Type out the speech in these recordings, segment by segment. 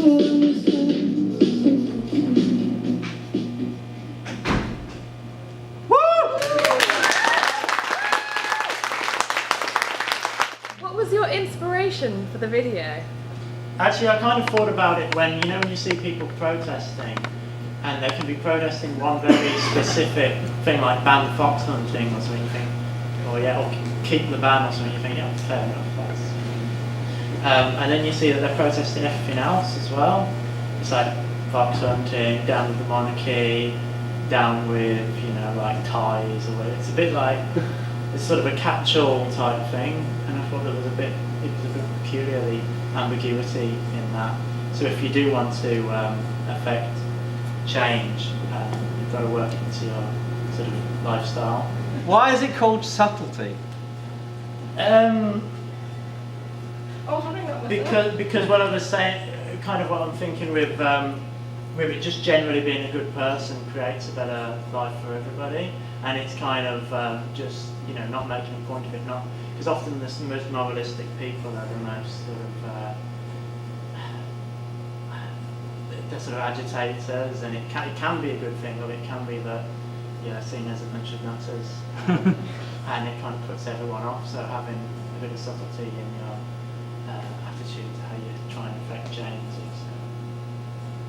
What was your inspiration for the video? Actually, I kind of thought about it when, you know, when you see people protesting, and they can be protesting one very specific thing like ban fox hunting or something, you think, or yeah, or keep the ban or something, you think, yeah, fair enough, that's... and then you see that they're protesting everything else as well. It's like fox hunting, down with the monarchy, down with, you know, like ties, or it's a bit like, it's sort of a catch-all type thing, and I thought it was a bit peculiar, the ambiguity in that. So if you do want to affect change, you've got to work into your sort of lifestyle. Why is it called subtlety? Because what I was saying, kind of what I'm thinking with it just generally being a good person creates a better life for everybody, and it's kind of just, you know, not making a point of it, not because often the most moralistic people are the most sort of they're sort of agitators, and it can be a good thing, or it can be that, you know, seen as a bunch of nutters, and it kind of puts everyone off. So having a bit of subtlety in your attitude to how you try and affect change is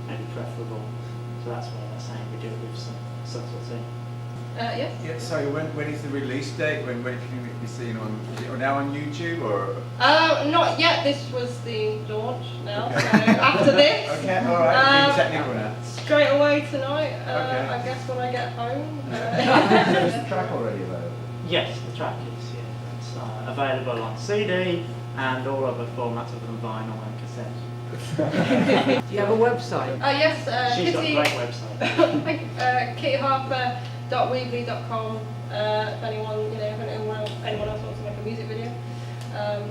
maybe preferable. So that's why they're saying we do it with some subtlety. Yes. Yeah, so when is the release date? When can we be seen on? Is it now on YouTube or? Not yet. This was the launch now. Okay. So after this, Okay, all right. Being technical now. straight away tonight. Okay. I guess when I get home. Is the track already available? Yes, the track is, yeah. It's available on CD and all other formats other than vinyl and cassette. Do you have a website? Yes. She's got a Kitty. great website. KittyHarper.weebly.com. If anyone, you know, if anyone else wants to make a music video,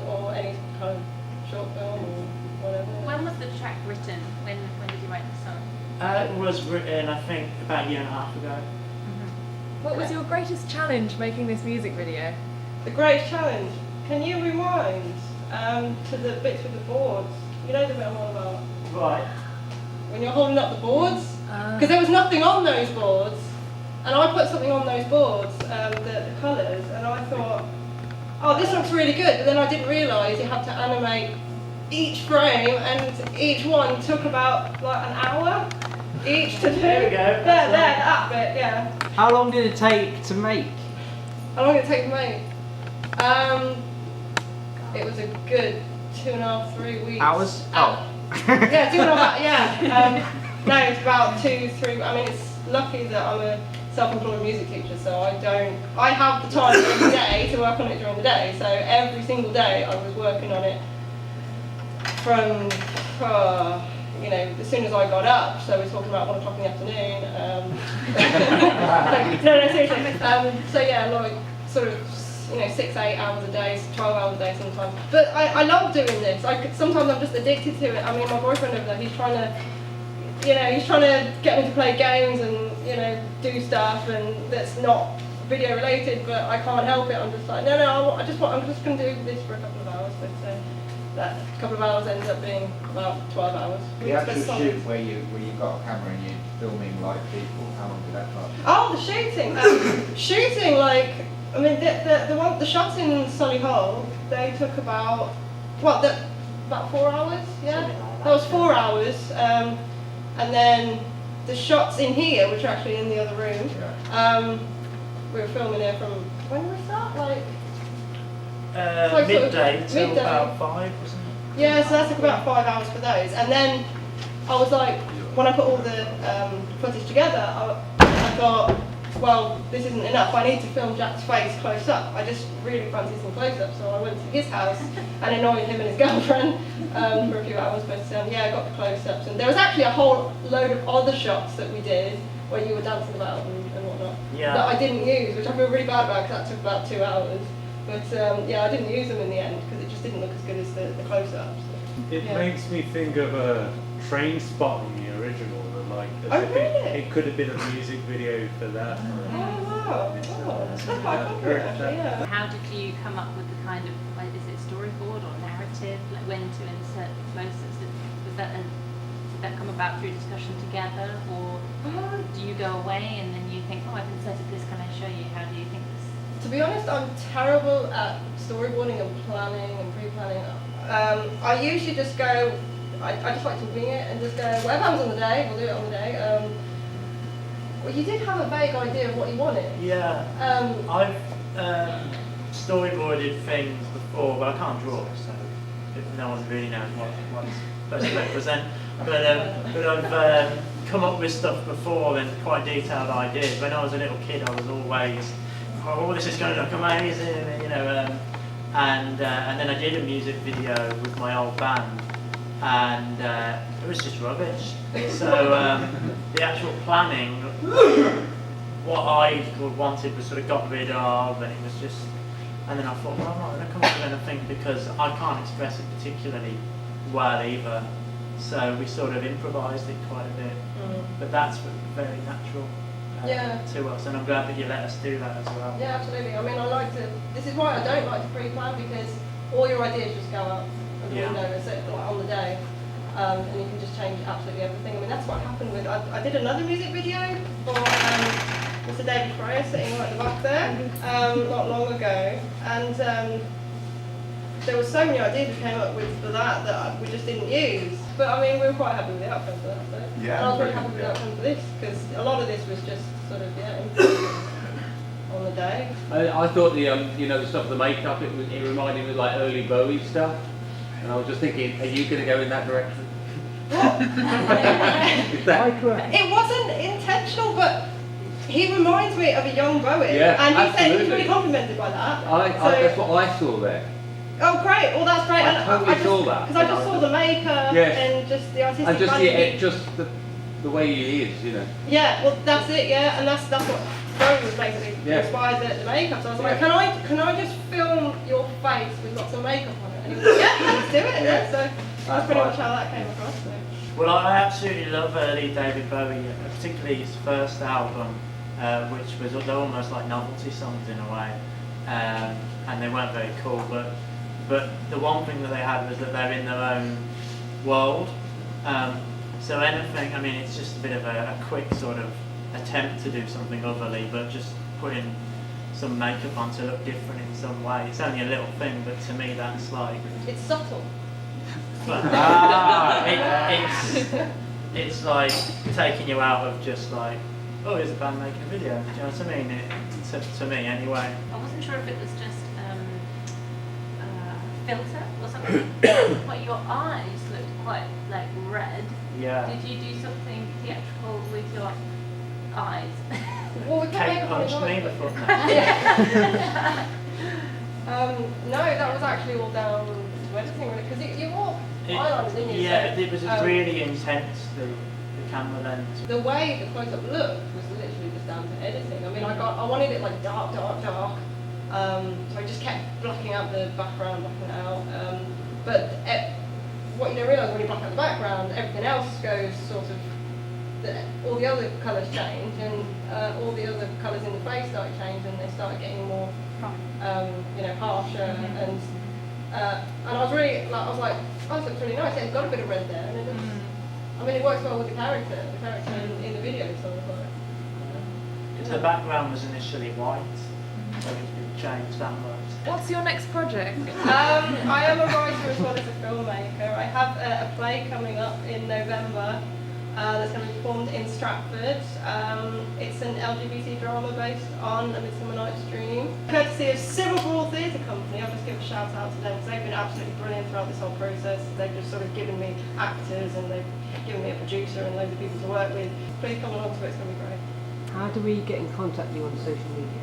or any kind of short film or whatever. When was the track written? When did you write the song? It was written, I think, about a year and a half ago. What was your greatest challenge making this music video? The greatest challenge. Can you rewind to the bits with the boards? You know the bit I'm on about. Right. When you're holding up the boards, because there was nothing on those boards, and I put something on those boards, the colours, and I thought, oh, this looks really good, but then I didn't realise you had to animate each frame, and each one took about like an hour each to do. There we go. That bit, yeah. How long did it take to make? How long did it take to make? It was a good 2.5, 3 weeks. Hours? Oh. Yeah, 2.5 hours, yeah. No, it's about 2, 3, I mean, it's lucky that I'm a self-employed music teacher, so I have the time during the day to work on it during the day, so every single day I was working on it from, you know, as soon as I got up, so we're talking about 1 o'clock in the afternoon. No, seriously. So yeah, like, sort of, you know, 6, 8 hours a day, 12 hours a day sometimes. But I love doing this. Sometimes I'm just addicted to it. I mean, my boyfriend over there, he's trying to get me to play games and, you know, do stuff, and that's not video related, but I can't help it. I'm just like, no, I'm just going to do this for a couple of hours. But that couple of hours ends up being about 12 hours. The actual shoot where you've got a camera and you're filming live people, how long did that last? Oh, the shooting. Shooting, like, I mean, the shots in Solihull, they took about, about 4 hours, yeah? That was 4 hours. And then the shots in here, which are actually in the other room, we were filming there from, when was that? Like midday till midday. about 5, wasn't it? Yeah, so that took about 5 hours for those. And then I was like, when I put all the footage together, I thought, well, this isn't enough. I need to film Jack's face close up. I just really fancied some close up, so I went to his house and annoyed him and his girlfriend for a few hours. But yeah, I got the close ups. And there was actually a whole load of other shots that we did where you were dancing about and whatnot that I didn't use, which I feel really bad about because that took about 2 hours. But yeah, I didn't use them in the end because it just didn't look as good as the close ups. It makes me think of a Train Spotting, the original, like really? it could have been a music video for that. Oh wow! Oh, that's quite accurate, actually, yeah. How did you come up with the kind of, like, is it storyboard or narrative, like when to insert the close-ups? Was that that come about through discussion together, or do you go away and then you think, oh, I've inserted this, can I show you? How do you think this? To be honest, I'm terrible at storyboarding and planning and pre-planning. I usually just go, I just like to wing it and just go, whatever happens on the day, we'll do it on the day. Well, you did have a vague idea of what you wanted. Yeah. I've storyboarded things before, but I can't draw, so no one really knows what's supposed to represent. But I've come up with stuff before and quite detailed ideas. When I was a little kid, I was always, oh, this is going to look amazing, you know. And then I did a music video with my old band, and it was just rubbish. So the actual planning, what I wanted was sort of got rid of, and it was just. And then I thought, well, I'm not going to come up with anything because I can't express it particularly well either. So we sort of improvised it quite a bit. But that's very natural to us, and I'm glad that you let us do that as well. Yeah, absolutely. I mean, I like to. This is why I don't like to pre-plan, because all your ideas just go out of the window, like on the day, and you can just change absolutely everything. I mean, that's what happened with. I did another music video for Mr. David Fryer, sitting right at the back there, not long ago, and there were so many ideas we came up with for that we just didn't use. But I mean, we were quite happy with the outcome for that. So. Yeah, and I was really very happy with good, the outcome for this, because a lot of this was just sort of on the day. I thought the the stuff with the makeup, it reminded me of like early Bowie stuff, and I was just thinking, are you going to go in that direction? Is that correct? It wasn't intentional, but he reminds me of a young Bowie, Yeah, and he said he was absolutely. really complimented by that. That's what I saw there. Oh great! Well, that's great. I totally saw that. Because I just saw the makeup and just the artistic. And just value. just the way he is, you know. Yeah, well, that's it. Yeah, and that's what Bowie was basically inspired the makeup. So I was like, can I just film your face with lots of makeup on it? And he was like, yeah, let's do it. Yeah. So that's pretty much how that came across. So. Well, I absolutely love early David Bowie, particularly his first album, which was they're almost like novelty songs in a way, and they weren't very cool. But the one thing that they had was that they're in their own world. So anything, I mean, it's just a bit of a quick sort of attempt to do something otherly, but just putting some makeup on to look different in some way. It's only a little thing, but to me that's like... It's subtle. It's like taking you out of just like, oh, here's a band making a video. Do you know what I mean? To me, anyway. I wasn't sure if it was just filter or something, but your eyes looked quite like red. Yeah. Did you do something theatrical with your eyes? Well, we Kate punched me before. No, that was actually all down to editing, really, because you wore eyeliner, didn't you? Yeah, So, it was really intense, the camera lens. the way the close-up looked was literally just down to editing. I mean, I wanted it like dark. So I just kept blocking out the background, blocking it out. But what you don't realise when you block out the background, everything else goes sort of. All the other colours change, and all the other colours in the face start to change, and they start getting more, harsher. And I was really, I was like, oh, this looks really nice. Yeah, it's got a bit of red there, and it looks. I mean, it works well with the character in the video. So I was like, The background was initially white, so it changed that much. What's your next project? I am a writer as well as a filmmaker. I have a play coming up in November that's going to be performed in Stratford. It's an LGBT drama based on A Midsummer Night's Dream. Courtesy of Silverpool Theatre Company, I'll just give a shout out to them because they've been absolutely brilliant throughout this whole process. They've just sort of given me actors and they've given me a producer and loads of people to work with. Please come along to it, it's going to be great. How do we get in contact with you on social media?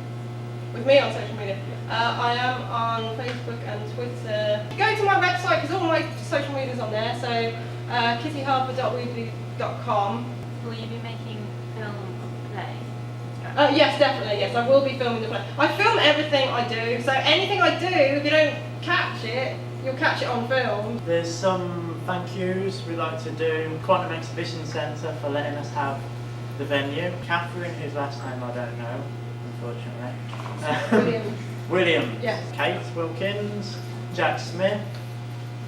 With me on social media. I am on Facebook and Twitter. Go to my website because all my social media is on there. So kittyharper.weebly.com. Will you be making film of the play? Yes, definitely. Yes, I will be filming the play. I film everything I do. So anything I do, if you don't catch it, you'll catch it on film. There's some thank yous we'd like to do. Quantum Exhibition Centre for letting us have the venue. Catherine, whose last name I don't know, unfortunately. William. Yes. Kate Wilkins, Jack Smith,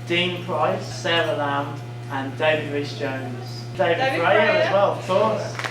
Dean Price, Sarah Lamb, and David Rhys-Jones David David Freya Freya. as well, of course.